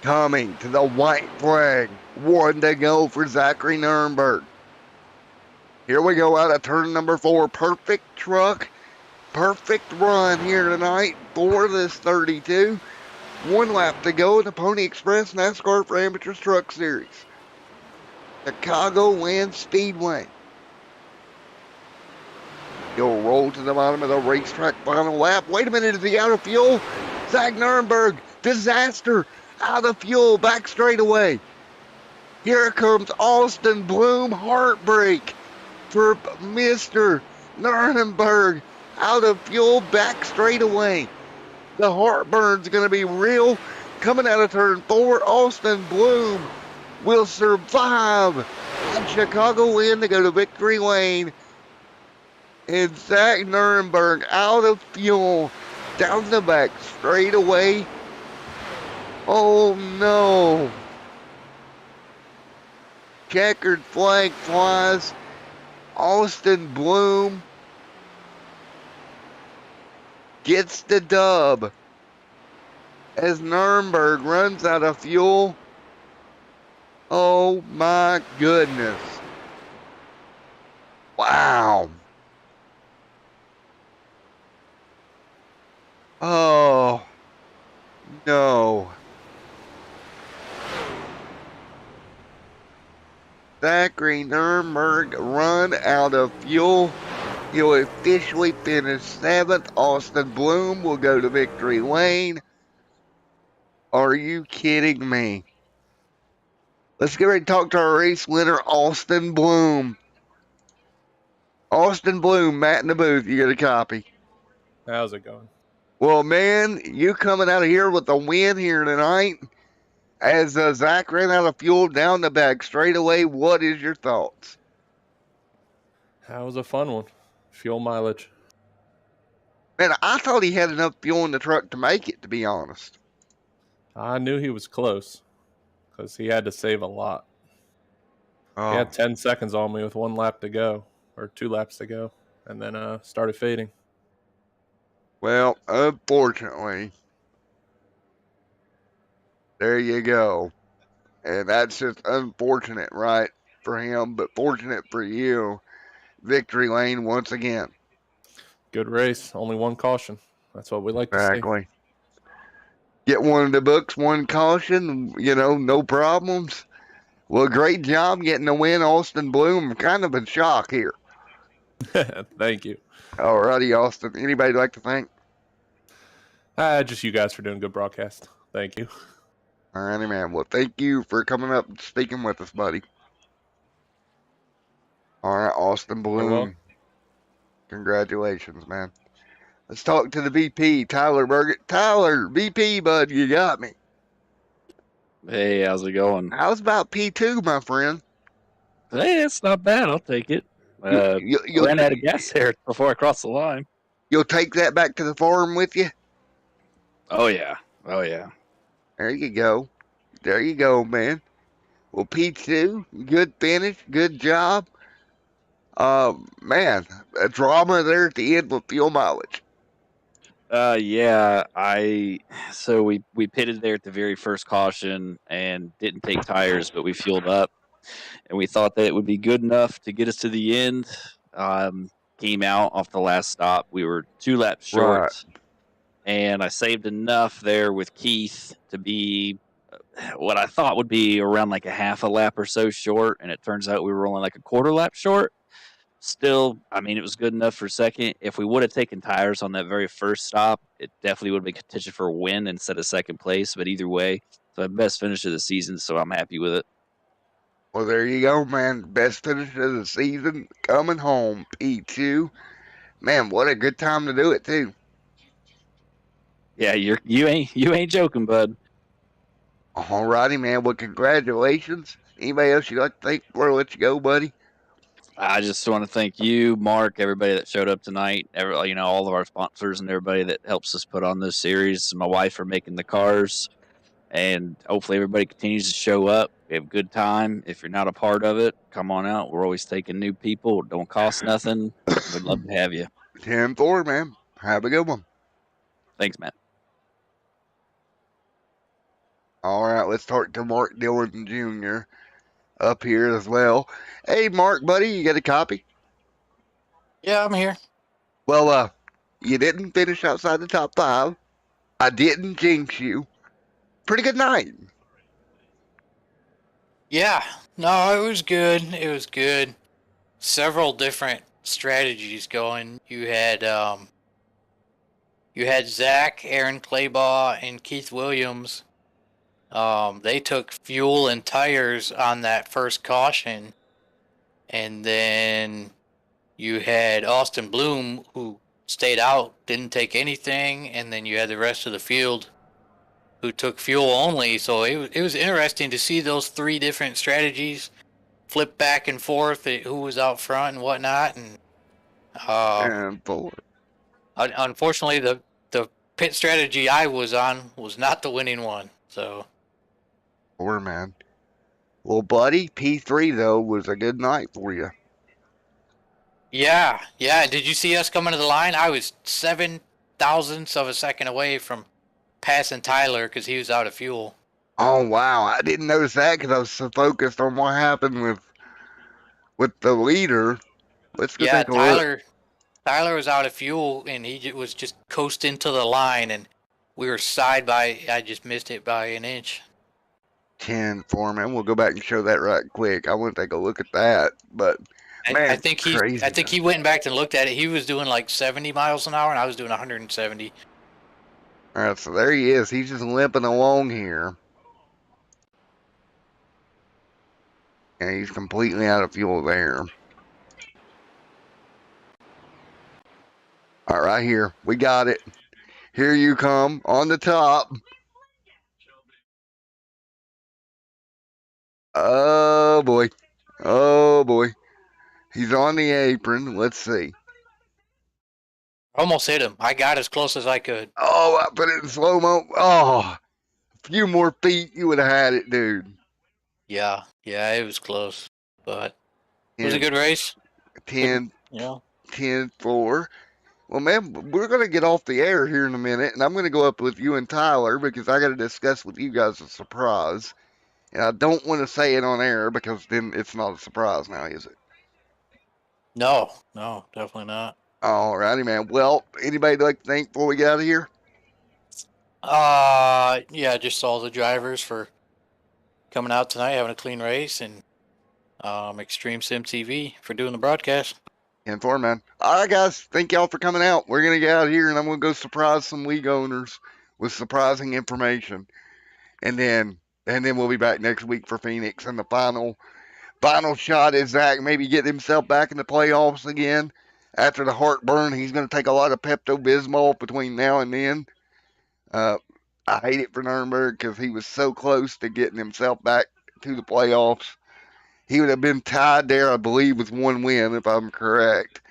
Coming to the white flag. 1 to go for Zachary Nuremberg. Here we go out of turn number 4. Perfect truck. Perfect run here tonight for this 32. 1 lap to go in the Pony Express NASCAR for Amateurs Truck Series. Chicagoland Speedway. You'll roll to the bottom of the racetrack final lap. Wait a minute, is he out of fuel? Zach Nuremberg, disaster, out of fuel, back straightaway. Here comes Austin Bloom, heartbreak for Mr. Nuremberg, out of fuel, back straightaway. The heartburn's going to be real. Coming out of turn 4, Austin Bloom will survive. And Chicagoland to go to victory lane. And Zach Nuremberg out of fuel, down the back straightaway. Oh no. Checkered flag flies. Austin Bloom gets the dub as Nuremberg runs out of fuel. Oh my goodness. Wow. Oh no. Zachary Nuremberg run out of fuel. He'll officially finish 7th. Austin Bloom will go to victory lane. Are you kidding me? Let's get ready to talk to our race winner, Austin Bloom. Austin Bloom, Matt in the booth, you get a copy. How's it going? Well, man, you coming out of here with a win here tonight. As Zach ran out of fuel down the back straightaway, what is your thoughts? That was a fun one. Fuel mileage. Man, I thought he had enough fuel in the truck to make it, to be honest. I knew he was close because he had to save a lot. Oh. He had 10 seconds on me with 1 lap to go, or 2 laps to go, and then started fading. Well, unfortunately, there you go. And that's just unfortunate, right, for him, but fortunate for you. Victory lane once again. Good race. Only 1 caution. That's what we like to see. Exactly. Get 1 of the books, 1 caution, no problems. Well, great job getting the win, Austin Bloom. I'm kind of in shock here. Thank you. All righty, Austin. Anybody like to thank? Just you guys for doing a good broadcast. Thank you. All righty, man. Well, thank you for coming up and speaking with us, buddy. All right, Austin Bloom. Congratulations, man. Let's talk to the VP, Tyler Burgett. Tyler, VP, bud, you got me. Hey, how's it going? How's about P2, my friend? Hey, it's not bad. I'll take it. You'll ran out of gas there before I crossed the line. You'll take that back to the farm with you? Oh, yeah. Oh, yeah. There you go. There you go, man. Well, P2, good finish, good job. Man, a drama there at the end with fuel mileage. Yeah. So we pitted there at the very first caution and didn't take tires, but we fueled up, and we thought that it would be good enough to get us to the end. Came out off the last stop. We were 2 laps short, Right. And I saved enough there with Keith to be what I thought would be around like a half a lap or so short, and it turns out we were only like a quarter lap short. Still, I mean, it was good enough for second. If we would have taken tires on that very first stop, it definitely would have been contention for a win instead of second place. But either way, it's my best finish of the season, so I'm happy with it. Well, there you go, man. Best finish of the season coming home, P2. Man, what a good time to do it, too. Yeah, you ain't joking, bud. All righty, man. Well, congratulations. Anybody else you'd like to thank before I let you go, buddy? I just want to thank you, Mark, everybody that showed up tonight, all of our sponsors and everybody that helps us put on this series, my wife for making the cars, and hopefully everybody continues to show up. We have a good time. If you're not a part of it, come on out. We're always taking new people. It don't cost nothing. We'd love to have you. 10-4, man. Have a good one. Thanks, Matt. All right, let's talk to Mark Dillon Jr. up here as well. Hey, Mark, buddy, you got a copy? Yeah, I'm here. Well, you didn't finish outside the top 5. I didn't jinx you. Pretty good night. Yeah, no, it was good. It was good. Several different strategies going. You had Zach, Aaron Claybaugh, and Keith Williams. They took fuel and tires on that first caution, and then you had Austin Bloom, who stayed out, didn't take anything, and then you had the rest of the field who took fuel only. So it was interesting to see those 3 different strategies flip back and forth, who was out front and whatnot. And And 4. unfortunately, the pit strategy I was on was not the winning one. So 4, man. Well, buddy, P3, though, was a good night for you. yeah. Did you see us coming to the line? I was 7,000ths of a second away from passing Tyler because he was out of fuel. Oh, wow. I didn't notice that because I was so focused on what happened with the leader. Let's go Yeah, take a look. Tyler was out of fuel, and he was just coasting to the line, and we were side by. I just missed it by an inch. 10-4, man. We'll go back and show that right quick. I want to take a look at that. But, man, I think crazy. I think he went back and looked at it. He was doing like 70 miles an hour, and I was doing 170. All right, so there he is. He's just limping along here. And he's completely out of fuel there. All right, here. We got it. Here you come on the top. Oh, boy. Oh, boy. He's on the apron. Let's see. Almost hit him. I got as close as I could. Oh, I put it in slow-mo. Oh, a few more feet, you would have had it, dude. Yeah, it was close, but it was a good race. 10, Yeah. 10-4. Well, man, we're going to get off the air here in a minute, and I'm going to go up with you and Tyler because I got to discuss with you guys a surprise. And I don't want to say it on air because then it's not a surprise now, is it? No, definitely not. All righty, man. Well, anybody like to thank before we get out of here? Yeah, just all the drivers for coming out tonight, having a clean race, and Extreme Sim TV for doing the broadcast. 10-4, man. All right, guys. Thank y'all for coming out. We're going to get out of here, and I'm going to go surprise some league owners with surprising information. And then we'll be back next week for Phoenix. And the final shot is Zach maybe get himself back in the playoffs again. After the heartburn, he's going to take a lot of Pepto-Bismol between now and then. I hate it for Nuremberg because he was so close to getting himself back to the playoffs. He would have been tied there, I believe, with 1 win, if I'm correct.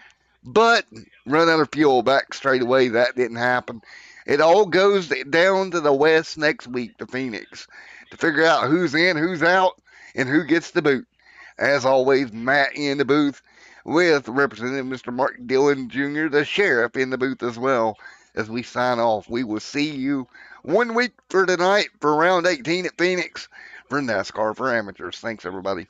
But run out of fuel back straight away. That didn't happen. It all goes down to the West next week to Phoenix to figure out who's in, who's out, and who gets the boot. As always, Matt in the booth with Representative Mr. Mark Dillon Jr., the sheriff, in the booth as well. As we sign off, we will see you 1 week for tonight for round 18 at Phoenix for NASCAR for Amateurs. Thanks, everybody.